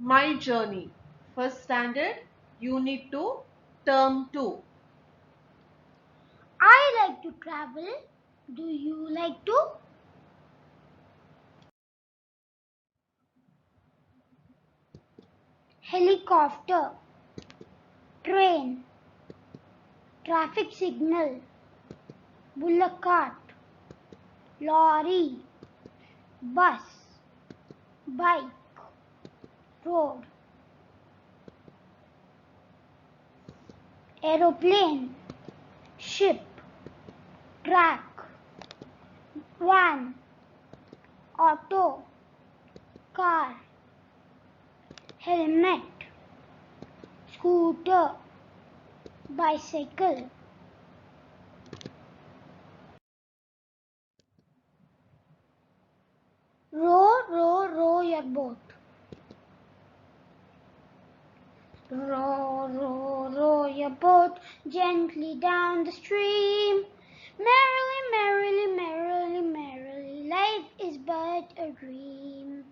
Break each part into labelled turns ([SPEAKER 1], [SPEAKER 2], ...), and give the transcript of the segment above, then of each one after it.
[SPEAKER 1] My Journey, First Standard, Unit 2, Term 2.
[SPEAKER 2] I like to travel. Do you like to? Helicopter, train, traffic signal, bullock cart, lorry, bus, bike, road, aeroplane, ship, track, van, auto, car, helmet, scooter, bicycle. Row, row, row your boat. Row, row, row your boat gently down the stream. Merrily, merrily, merrily, merrily, life is but a dream.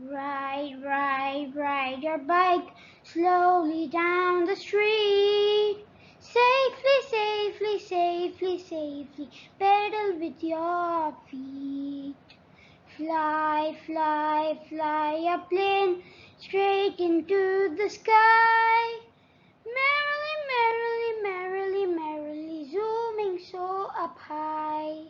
[SPEAKER 2] Ride, ride, ride your bike slowly down the street. Safely, safely, safely, safely, pedal with your feet. Fly, fly, fly a plane straight into the sky. Merrily, merrily, merrily, merrily, zooming so up high.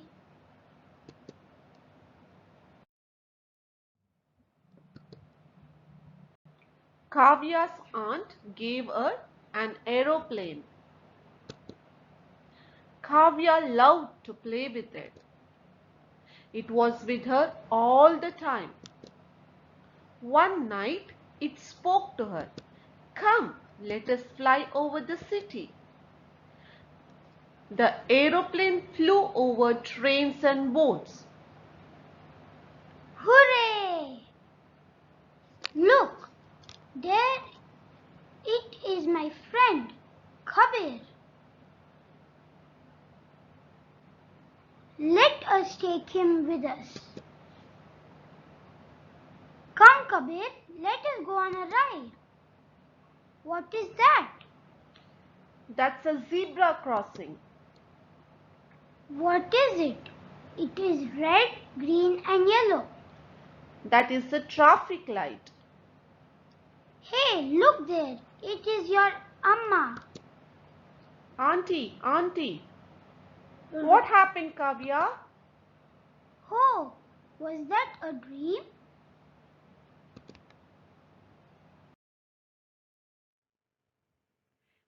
[SPEAKER 1] Kavya's aunt gave her an aeroplane. Kavya loved to play with it. It was with her all the time. One night it spoke to her. Come, let us fly over the city. The aeroplane flew over trains and boats.
[SPEAKER 2] Hooray! Look, there it is my friend, Kabir. Let us take him with us. Come, Kabir, let us go on a ride. What is that?
[SPEAKER 1] That's a zebra crossing.
[SPEAKER 2] What is it? It is red, green, and yellow.
[SPEAKER 1] That is the traffic light.
[SPEAKER 2] Hey, look there. It is your Amma.
[SPEAKER 1] Auntie, auntie, what happened, Kavya?
[SPEAKER 2] Oh, was that a dream?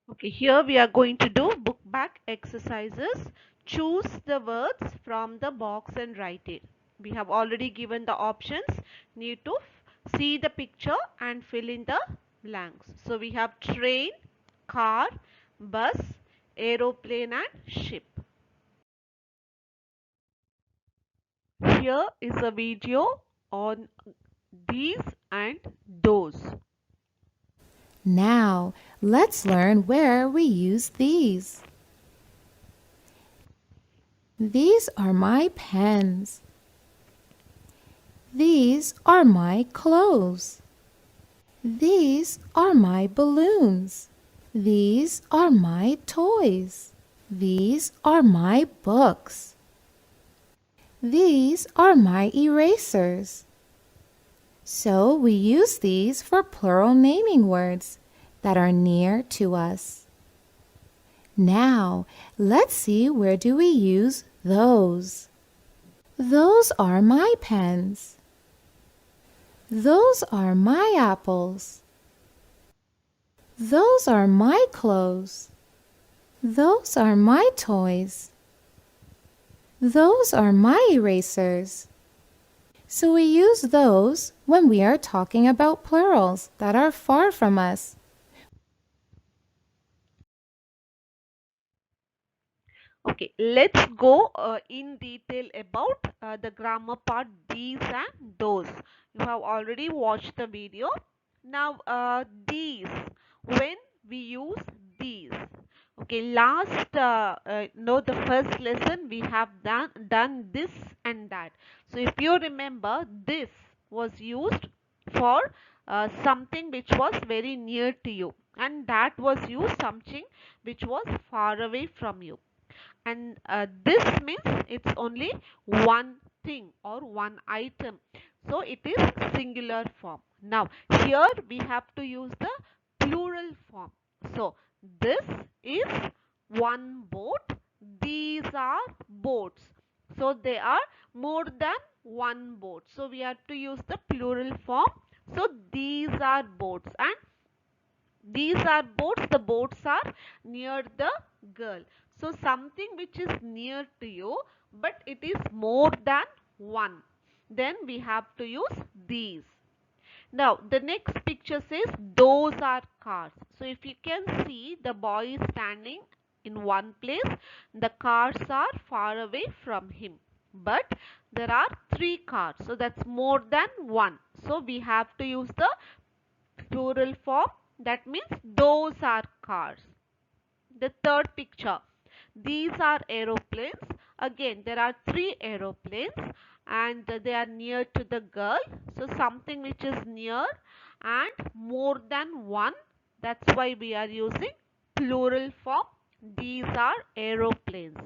[SPEAKER 1] Okay, here we are going to do book back exercises. Choose the words from the box and write it. We have already given the options. Need to see the picture and fill in the blanks. So we have train, car, bus, aeroplane and ship. Here is a video on these and those.
[SPEAKER 3] Now, let's learn where we use these. These are my pens. These are my clothes. These are my balloons. These are my toys. These are my books. These are my erasers. So we use these for plural naming words that are near to us. Now, let's see where do we use those. Those are my pens. Those are my apples. Those are my clothes. Those are my toys. Those are my erasers. So we use those when we are talking about plurals that are far from us.
[SPEAKER 1] Okay, let's go in detail about the grammar part, these and those. You have already watched the video. Now, these, when we use these. Okay, last, no, the first lesson we have done this and that. So, if you remember, this was used for something which was very near to you, and that was used something which was far away from you. And this means it's only one thing or one item, so it is singular form. Now here we have to use the plural form. So this is one boat, these are boats. So they are more than one boat, so we have to use the plural form. So these are boats, and these are boats, the boats are near the girl. So something which is near to you but it is more than one, then we have to use these. Now the next picture says those are cars. So if you can see, the boy is standing in one place, the cars are far away from him, but there are three cars, so that's more than one. So we have to use the plural form, that means those are cars. The third picture, these are aeroplanes. Again there are three aeroplanes and they are near to the girl, so something which is near and more than one, that's why we are using plural form. These are aeroplanes.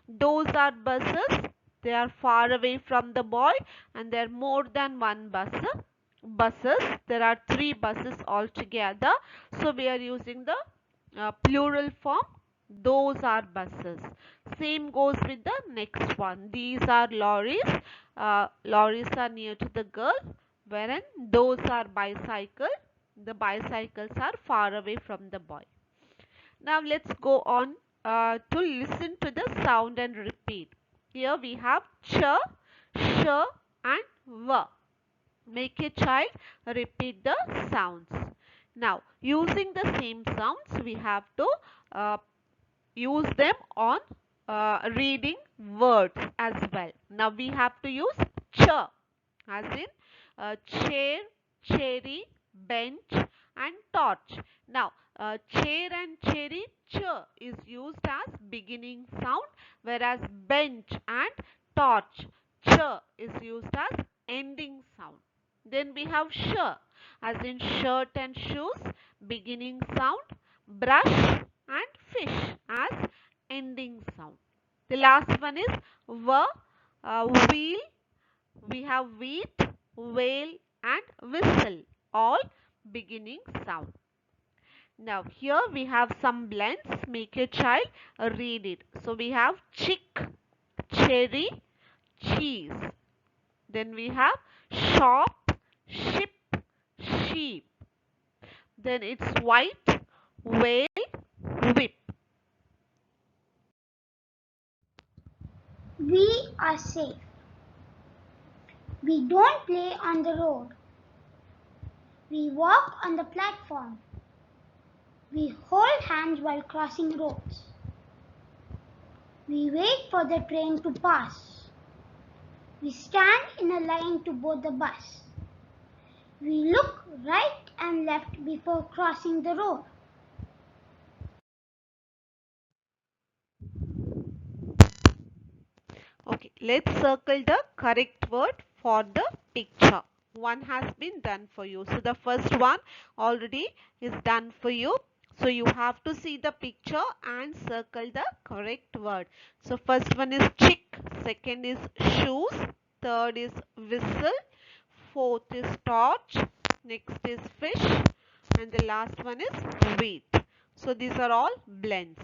[SPEAKER 1] Those are buses, they are far away from the boy and there are more than one buses, there are three buses altogether, so we are using the plural form. Those are buses. Same goes with the next one. These are lorries. Lorries are near to the girl, wherein those are bicycle. The bicycles are far away from the boy. Now let's go on to listen to the sound and repeat. Here we have ch, sh and v. Make a child repeat the sounds. Now using the same sounds, we have to uh, use them on reading words as well. Now we have to use ch as in chair, cherry, bench and torch. Now chair and cherry, ch is used as beginning sound, whereas bench and torch, ch is used as ending sound. Then we have sh as in shirt and shoes, beginning sound, brush and fish as ending sound. The last one is v, wheel, we have wheat, whale and whistle, all beginning sound. Now here we have some blends, make your child read it. So we have chick, cherry, cheese. Then we have shop, ship, sheep. Then it's white, whale, whip.
[SPEAKER 2] We are safe. We don't play on the road. We walk on the platform. We hold hands while crossing roads. We wait for the train to pass. We stand in a line to board the bus. We look right and left before crossing the road.
[SPEAKER 1] Okay, let's circle the correct word for the picture. One has been done for you. So the first one already is done for you. So you have to see the picture and circle the correct word. So first one is chick, second is shoes, third is whistle, fourth is torch, next is fish, and the last one is wheat. So these are all blends.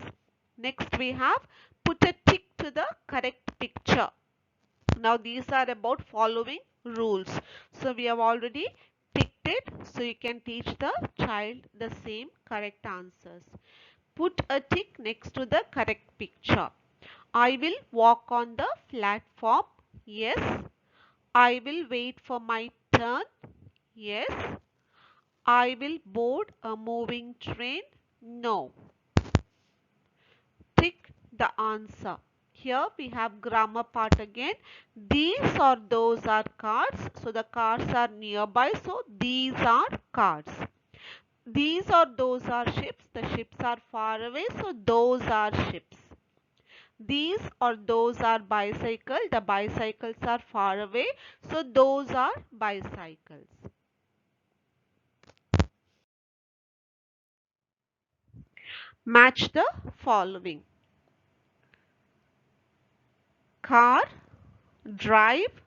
[SPEAKER 1] Next we have put a tick to the correct picture. Now these are about following rules. So we have already ticked it. So you can teach the child the same correct answers. Put a tick next to the correct picture. I will walk on the platform. Yes. I will wait for my turn. Yes. I will board a moving train. No. Tick the answer. Here we have grammar part again. These or those are cars. So the cars are nearby. So these are cars. These or those are ships. The ships are far away. So those are ships. These or those are bicycles. The bicycles are far away. So those are bicycles. Match the following: car, drive,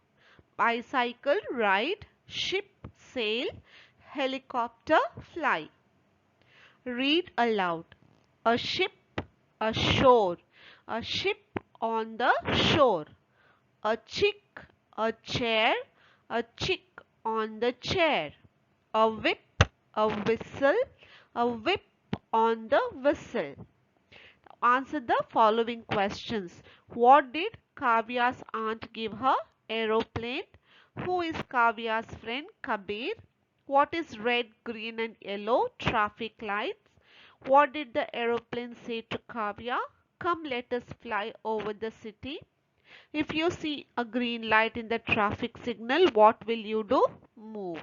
[SPEAKER 1] bicycle, ride, ship, sail, helicopter, fly. Read aloud. A ship, a shore, a ship on the shore. A chick, a chair, a chick on the chair. A whip, a whistle, a whip on the whistle. Answer the following questions. What did Kavya's aunt give her? Aeroplane. Who is Kavya's friend? Kabir. What is red, green and yellow? Traffic lights. What did the aeroplane say to Kavya? Come, let us fly over the city. If you see a green light in the traffic signal, what will you do? Move.